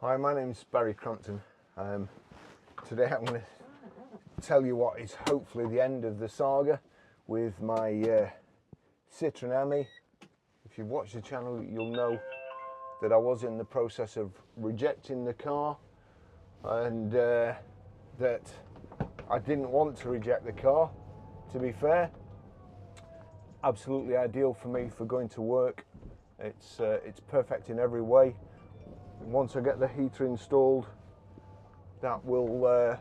Hi, my name's Barry Crompton. Today I'm going to tell you what is hopefully the end of the saga with my Citroen Ami. If you've watched the channel, you'll know that I was in the process of rejecting the car, and that I didn't want to reject the car, to be fair. Absolutely ideal for me for going to work. It's perfect in every way. Once I get the heater installed, that will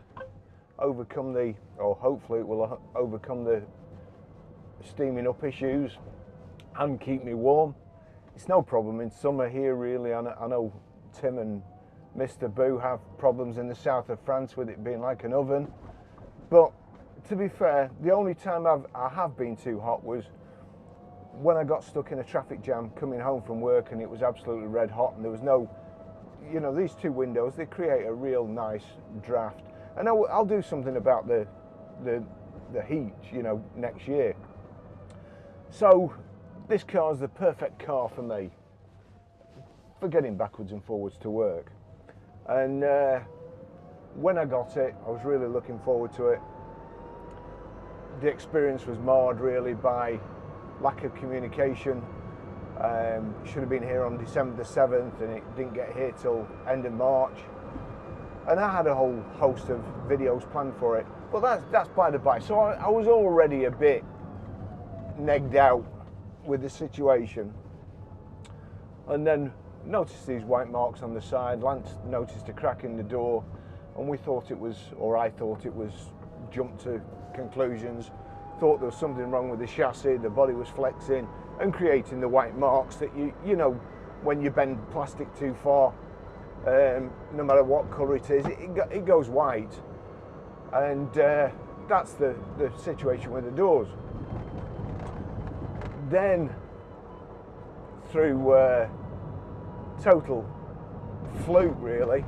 overcome the, or hopefully it will overcome the steaming up issues and keep me warm. It's no problem in summer here really. I know Tim and Mr. Boo have problems in the south of France with it being like an oven, but to be fair, the only time I have been too hot was when I got stuck in a traffic jam coming home from work, and it was absolutely red hot, and there was no, you know, these two windows, they create a real nice draft. And I'll do something about the heat, you know, next year. So this car is the perfect car for me for getting backwards and forwards to work. And when I got it, I was really looking forward to it. The experience was marred really by lack of communication. Should have been here on December the 7th, and it didn't get here till end of March. And I had a whole host of videos planned for it, but that's by the by. So I was already a bit negged out with the situation, and then noticed these white marks on the side. Lance noticed a crack in the door, and we thought it was, or I thought it was, jumped to conclusions. Thought there was something wrong with the chassis, the body was flexing and creating the white marks that you know when you bend plastic too far, no matter what colour it is, it goes white. And that's the situation with the doors. Then through total fluke really,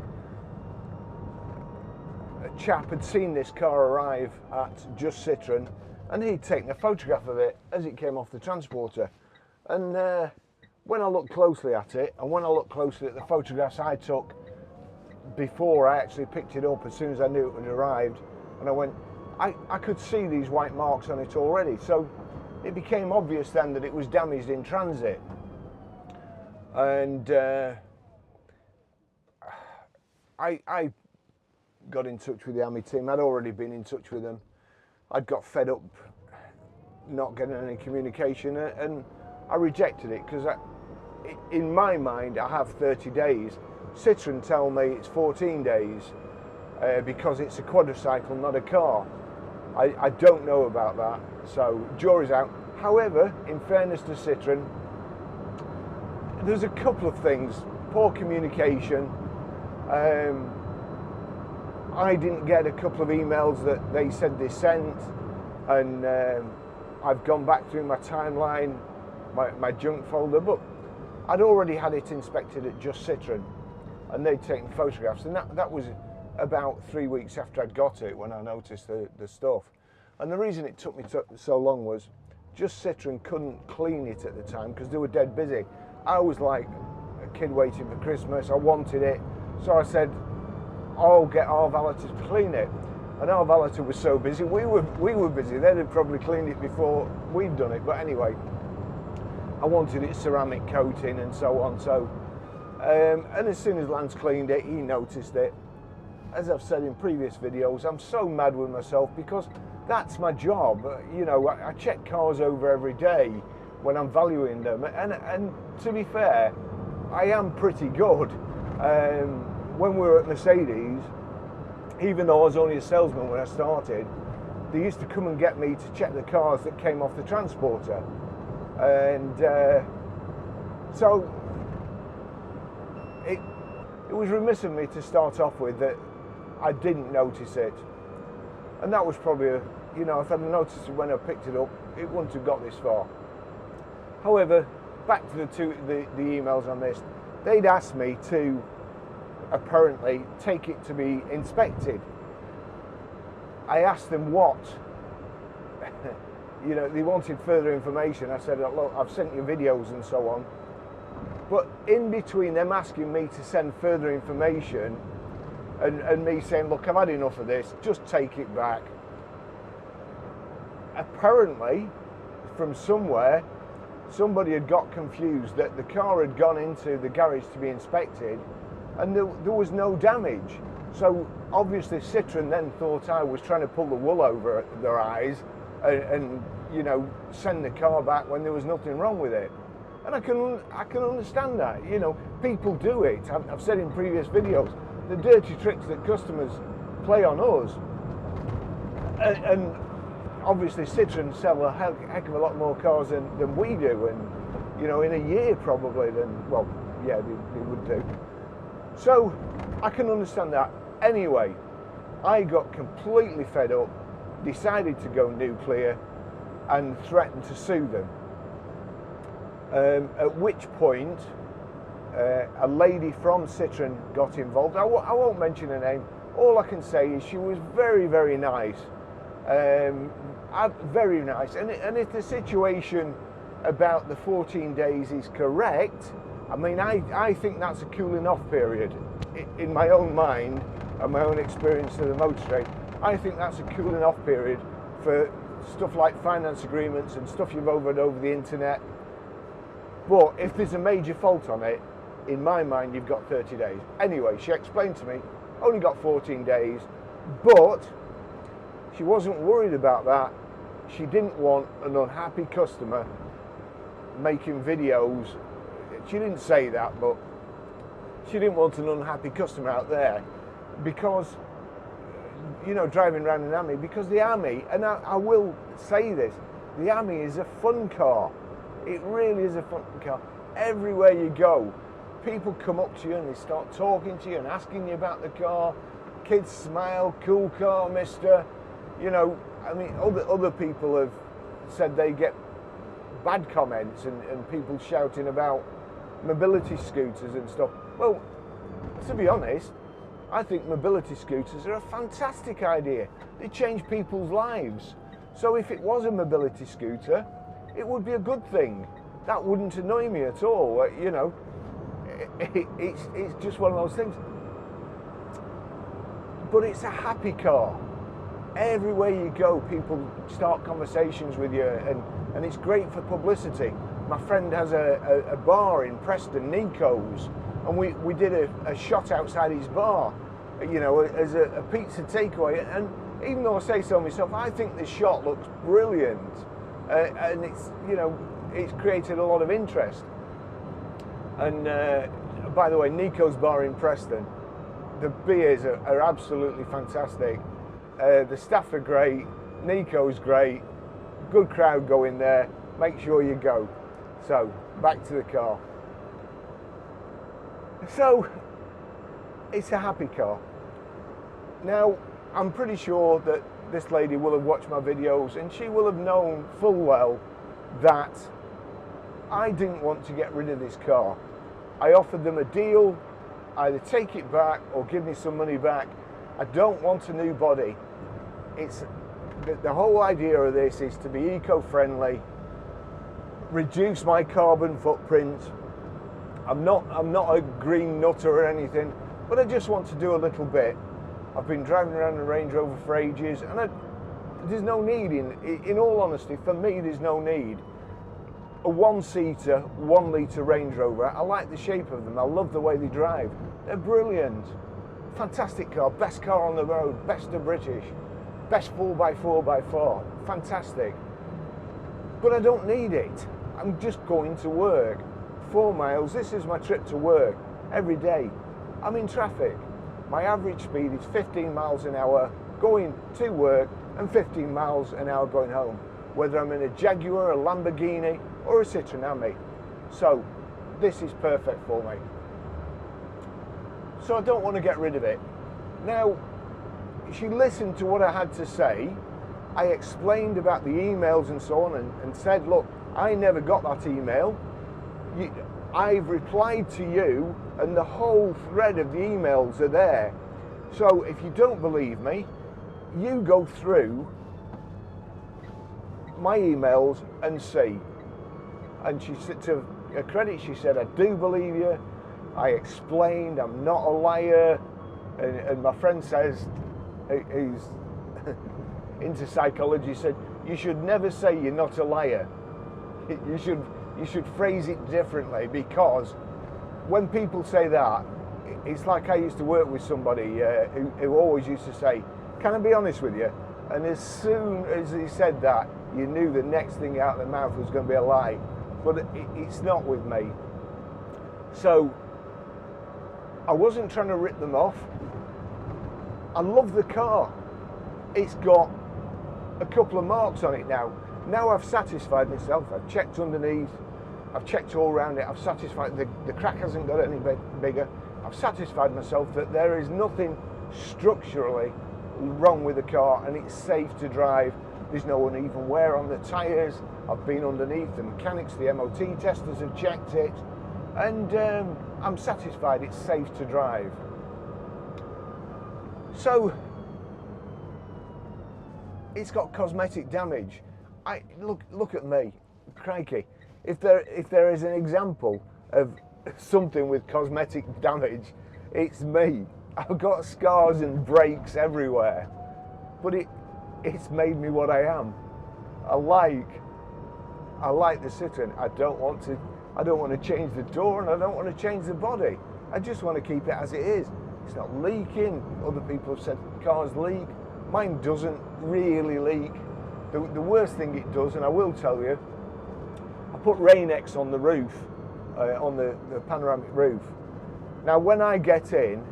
a chap had seen this car arrive at Just Citroen, and he'd taken a photograph of it as it came off the transporter. And when I looked closely at it, and when I looked closely at the photographs I took before I actually picked it up, as soon as I knew it had arrived, and I went, I could see these white marks on it already. So it became obvious then that it was damaged in transit. And I got in touch with the Ami team. I'd already been in touch with them. I'd got fed up not getting any communication, and I rejected it because in my mind I have 30 days. Citroen tell me it's 14 days because it's a quadricycle, not a car. I don't know about that, so jury's out. However, in fairness to Citroen, there's a couple of things. Poor communication. I didn't get a couple of emails that they said they sent, and I've gone back through my timeline, my junk folder, but I'd already had it inspected at Just Citroen, and they'd taken photographs, and that was about 3 weeks after I'd got it when I noticed the stuff. And the reason it took me so long was Just Citroen couldn't clean it at the time because they were dead busy. I was like a kid waiting for Christmas. I wanted it, so I said, I'll get our valeter to clean it. And our valeter was so busy, we were busy. They'd have probably cleaned it before we'd done it. But anyway, I wanted it ceramic coating and so on. So, and as soon as Lance cleaned it, he noticed it. As I've said in previous videos, I'm so mad with myself because that's my job. You know, I check cars over every day when I'm valuing them. And to be fair, I am pretty good. When we were at Mercedes, even though I was only a salesman when I started, they used to come and get me to check the cars that came off the transporter. And so it was remiss of me to start off with that I didn't notice it. And that was probably, you know, if I'd noticed it when I picked it up, it wouldn't have got this far. However, back to the emails on this, they'd asked me to apparently take it to be inspected. I asked them what. You know, they wanted further information. I said, look, I've sent you videos and so on. But in between them asking me to send further information and me saying, look, I've had enough of this, just take it back. Apparently, from somewhere, somebody had got confused that the car had gone into the garage to be inspected and there was no damage. So obviously Citroen then thought I was trying to pull the wool over their eyes and you know, send the car back when there was nothing wrong with it. And I can understand that. You know, people do it. I've said in previous videos, the dirty tricks that customers play on us. And obviously Citroen sell a heck of a lot more cars than we do, and you know, in a year probably than, well, yeah, they would do. So I can understand that. Anyway, I got completely fed up, decided to go nuclear and threatened to sue them. At which point a lady from Citroen got involved. I won't mention her name. All I can say is she was very, very nice. Very nice. And if the situation about the 14 days is correct, I mean, I think that's a cooling off period. In my own mind and my own experience of the motor trade, I think that's a cooling off period for stuff like finance agreements and stuff you've ordered over the internet. But if there's a major fault on it, in my mind, you've got 30 days. Anyway, she explained to me, only got 14 days, but she wasn't worried about that. She didn't want an unhappy customer making videos. She didn't say that, but she didn't want an unhappy customer out there because, you know, driving around an Ami, because the Ami, and I will say this, the Ami is a fun car. It really is a fun car. Everywhere you go, people come up to you and they start talking to you and asking you about the car. Kids smile, cool car, mister. You know, I mean, other people have said they get bad comments and people shouting about mobility scooters and stuff. Well, to be honest, I think mobility scooters are a fantastic idea. They change people's lives. So if it was a mobility scooter, it would be a good thing. That wouldn't annoy me at all. You know, it's just one of those things. But it's a happy car. Everywhere you go, people start conversations with you, and it's great for publicity. My friend has a bar in Preston, Nico's, and we did a shot outside his bar, you know, as a pizza takeaway. And even though I say so myself, I think this shot looks brilliant, and it's, you know, it's created a lot of interest. And by the way, Nico's bar in Preston, the beers are absolutely fantastic. The staff are great, Nico's great, good crowd going there, make sure you go. So, back to the car. So, it's a happy car. Now, I'm pretty sure that this lady will have watched my videos and she will have known full well that I didn't want to get rid of this car. I offered them a deal, either take it back or give me some money back. I don't want a new body. It's the whole idea of this is to be eco-friendly, reduce my carbon footprint. I'm not a green nutter or anything, but I just want to do a little bit. I've been driving around a Range Rover for ages, and there's no need, in all honesty, for me there's no need. A one-seater, 1 litre Range Rover, I like the shape of them, I love the way they drive. They're brilliant. Fantastic car, best car on the road, best of British, best 4x4x4, fantastic. But I don't need it. I'm just going to work. 4 miles, this is my trip to work, every day. I'm in traffic. My average speed is 15 miles an hour going to work and 15 miles an hour going home, whether I'm in a Jaguar, a Lamborghini or a Citroen Ami. So this is perfect for me. So I don't want to get rid of it. Now, she listened to what I had to say. I explained about the emails and so on and said, look, I never got that email. I've replied to you and the whole thread of the emails are there. So if you don't believe me, you go through my emails and see. And she said to her credit, she said, I do believe you. I explained I'm not a liar. And my friend says, who's into psychology, said, you should never say you're not a liar. You should phrase it differently, because when people say that, it's like I used to work with somebody who always used to say, can I be honest with you? And as soon as he said that, you knew the next thing out of their mouth was going to be a lie. But it's not with me. So I wasn't trying to rip them off. I love the car. It's got a couple of marks on it now. Now I've satisfied myself. I've checked underneath. I've checked all around it. I've satisfied the crack hasn't got any bigger. I've satisfied myself that there is nothing structurally wrong with the car, and it's safe to drive. There's no uneven wear on the tyres. I've been underneath. The mechanics, the MOT testers have checked it, and I'm satisfied it's safe to drive. So it's got cosmetic damage. Look at me, crikey. If there is an example of something with cosmetic damage, it's me. I've got scars and breaks everywhere, but it's made me what I am. I like the Citroen. I don't want to change the door, and I don't want to change the body. I just want to keep it as it is. It's not leaking. Other people have said cars leak. Mine doesn't really leak. The worst thing it does, and I will tell you, I put Rain-X on the roof, on the panoramic roof. Now when I get in,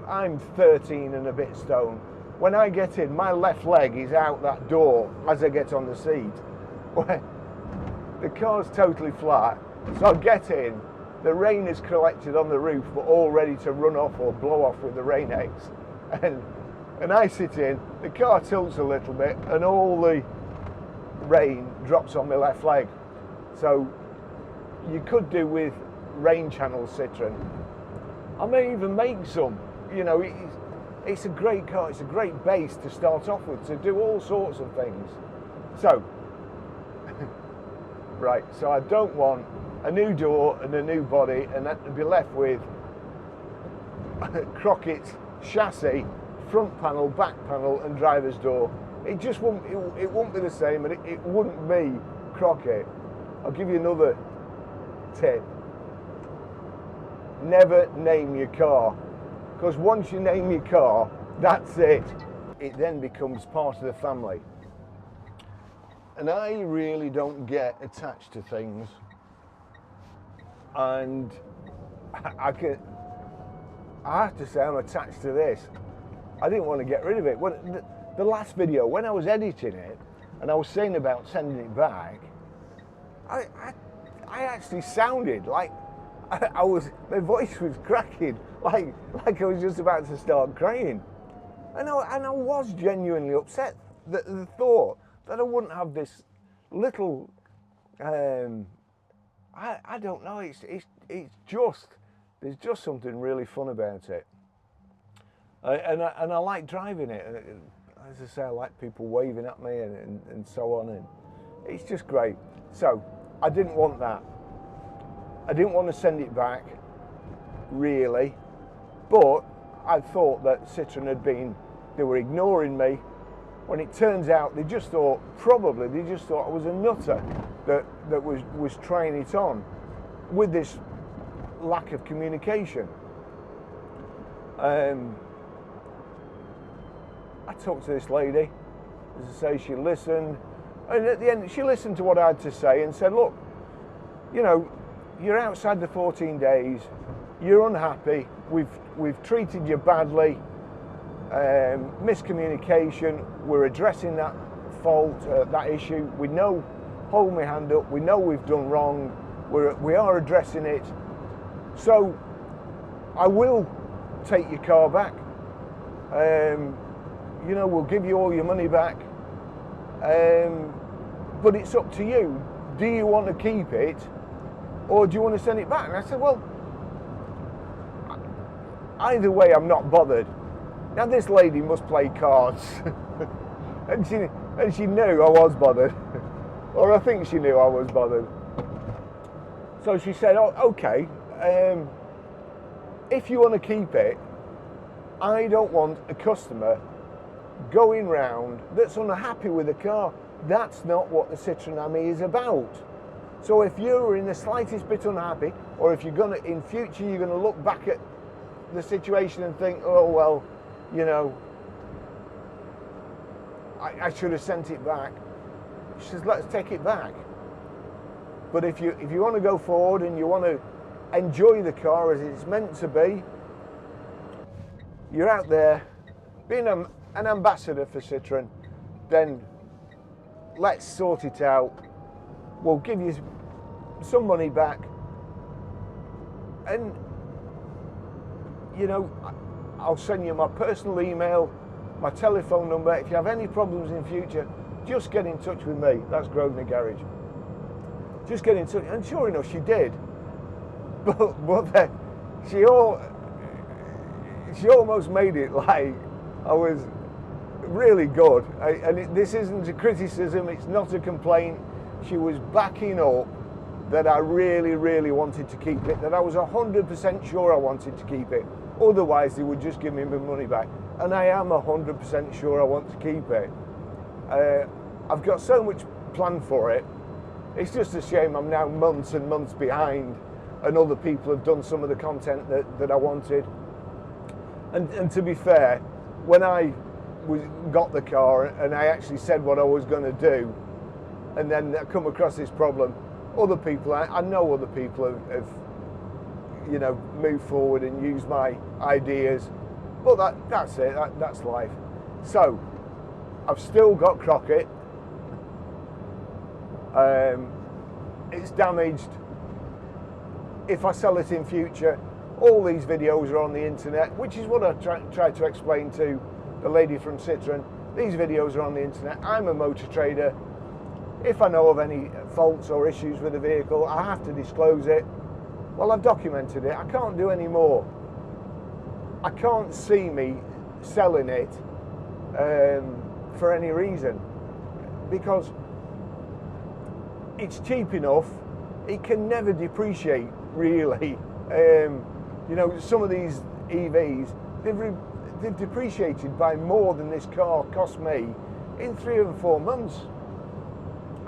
I'm 13 and a bit stone. When I get in, my left leg is out that door as I get on the seat. The car's totally flat, so I get in, the rain is collected on the roof but all ready to run off or blow off with the Rain-X. And I sit in, the car tilts a little bit and all the rain drops on my left leg. So you could do with rain channel Citroen. I may even make some. You know, it's a great car, it's a great base to start off with, to do all sorts of things. So, right, so I don't want a new door and a new body and then to be left with Crockett's chassis, front panel, back panel and driver's door. It just won't, it won't be the same, and it wouldn't be Crockett. I'll give you another tip. Never name your car, because once you name your car, that's it. It then becomes part of the family. And I really don't get attached to things, and I have to say I'm attached to this. I didn't want to get rid of it. The last video, when I was editing it, and I was saying about sending it back, I actually sounded like my voice was cracking, like I was just about to start crying. And I was genuinely upset that the thought that I wouldn't have this little, I don't know, it's just, there's just something really fun about it. And I like driving it. As I say, I like people waving at me and so on, and it's just great. So I didn't want that. I didn't want to send it back, really, but I thought that Citroen they were ignoring me, when it turns out they just thought I was a nutter that was trying it on with this lack of communication. I talked to this lady, as I say, she listened, and at the end she listened to what I had to say and said, look, you know, you're outside the 14 days, you're unhappy, we've treated you badly, miscommunication, we're addressing that fault, that issue, we know, hold my hand up, we know we've done wrong, we are addressing it, so I will take your car back, you know, we'll give you all your money back, but it's up to you. Do you want to keep it, or do you want to send it back? And I said, well, either way, I'm not bothered. Now this lady must play cards, and she knew I was bothered, or I think she knew I was bothered. So she said, oh, okay, if you want to keep it, I don't want a customer going round that's unhappy with the car. That's not what the Citroen Ami is about. So if you're in the slightest bit unhappy, or if you're gonna, in future, you're gonna look back at the situation and think, oh well, you know, I should have sent it back. She says, let's take it back. But if you want to go forward and you want to enjoy the car as it's meant to be, you're out there being an ambassador for Citroen, then let's sort it out. We'll give you some money back, and you know, I'll send you my personal email, my telephone number. If you have any problems in future, just get in touch with me. That's Grosvenor Garage. Just get in touch. And sure enough, she did. But she almost made it like I was really good. This isn't a criticism, it's not a complaint. She was backing up that I really, really wanted to keep it, that I was 100% sure I wanted to keep it. Otherwise, they would just give me my money back. And I am 100% sure I want to keep it. I've got so much planned for it. It's just a shame I'm now months and months behind, and other people have done some of the content that I wanted. And to be fair, when I got the car and I actually said what I was going to do, and then I come across this problem, other people, I know other people have you know, moved forward and used my ideas, but that's it, that's life. So I've still got Crockett. It's damaged. If I sell it in future, all these videos are on the internet, which is what I try to explain to the lady from Citroen. These videos are on the internet. I'm a motor trader. If I know of any faults or issues with the vehicle, I have to disclose it. Well, I've documented it. I can't do any more. I can't see me selling it for any reason, because it's cheap enough. It can never depreciate, really. You know, some of these EVs, they've depreciated by more than this car cost me in 3 and 4 months.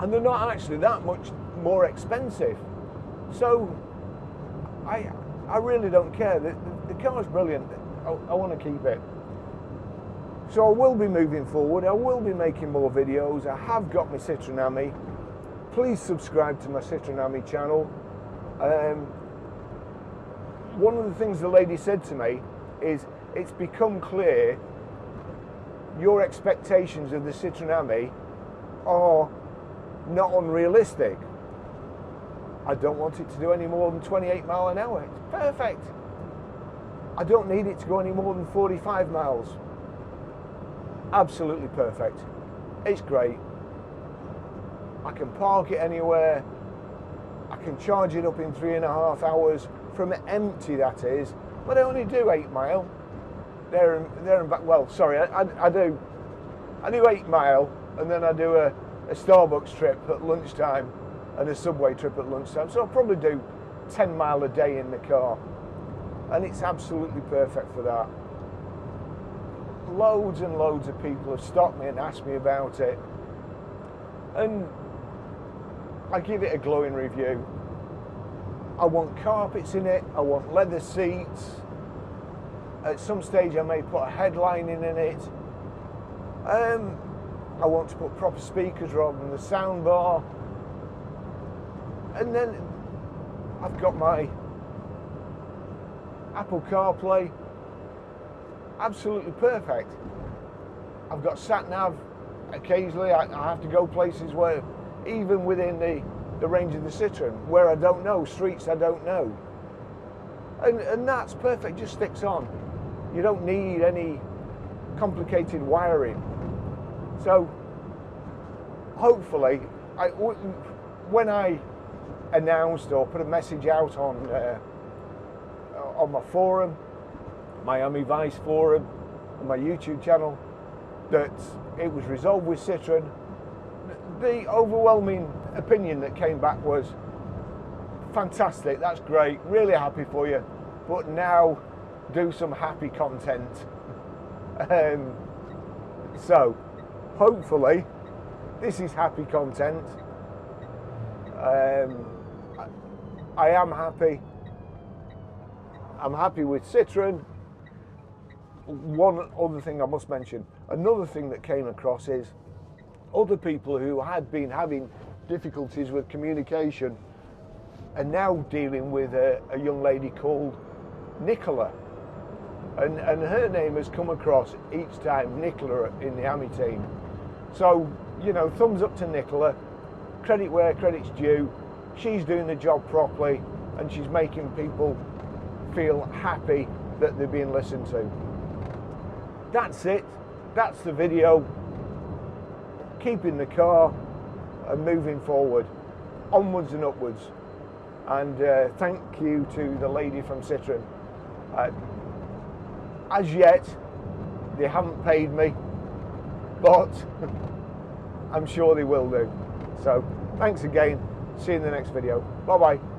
And they're not actually that much more expensive. So I really don't care. The car's brilliant. I want to keep it. So I will be moving forward. I will be making more videos. I have got my Citroen Ami. Please subscribe to my Citroen Ami channel. One of the things the lady said to me is, it's become clear your expectations of the Citroen Ami are not unrealistic. I don't want it to do any more than 28 mile an hour. It's perfect. I don't need it to go any more than 45 miles. Absolutely perfect. It's great. I can park it anywhere. I can charge it up in 3.5 hours from empty, that is. But I only do 8 mile. There and back. Well, sorry, I do 8 mile, and then I do a Starbucks trip at lunchtime and a subway trip at lunchtime. So I'll probably do 10 mile a day in the car, and it's absolutely perfect for that. Loads and loads of people have stopped me and asked me about it, and I give it a glowing review. I want carpets in it, I want leather seats. At some stage I may put a headlining in it. I want to put proper speakers rather than the sound bar. And then I've got my Apple CarPlay. Absolutely perfect. I've got sat-nav. Occasionally I have to go places where, even within the range of the Citroen, where I don't know, streets I don't know. And that's perfect, just sticks on. You don't need any complicated wiring. So hopefully, when I announced or put a message out on my forum, my Ami Vice forum, on my YouTube channel, that it was resolved with Citroen, the overwhelming opinion that came back was fantastic, that's great, really happy for you, but now do some happy content. So hopefully this is happy content. I am happy. I'm happy with Citroen. One other thing I must mention, another thing that came across is other people who had been having difficulties with communication are now dealing with a young lady called Nicola, and her name has come across each time, Nicola in the Ami team. So, you know, thumbs up to Nicola, credit where credit's due. She's doing the job properly and she's making people feel happy that they're being listened to. That's it, that's the video. Keeping the car and moving forward, onwards and upwards. And thank you to the lady from Citroen. As yet, they haven't paid me, but I'm sure they will do. So thanks again, see you in the next video. Bye bye.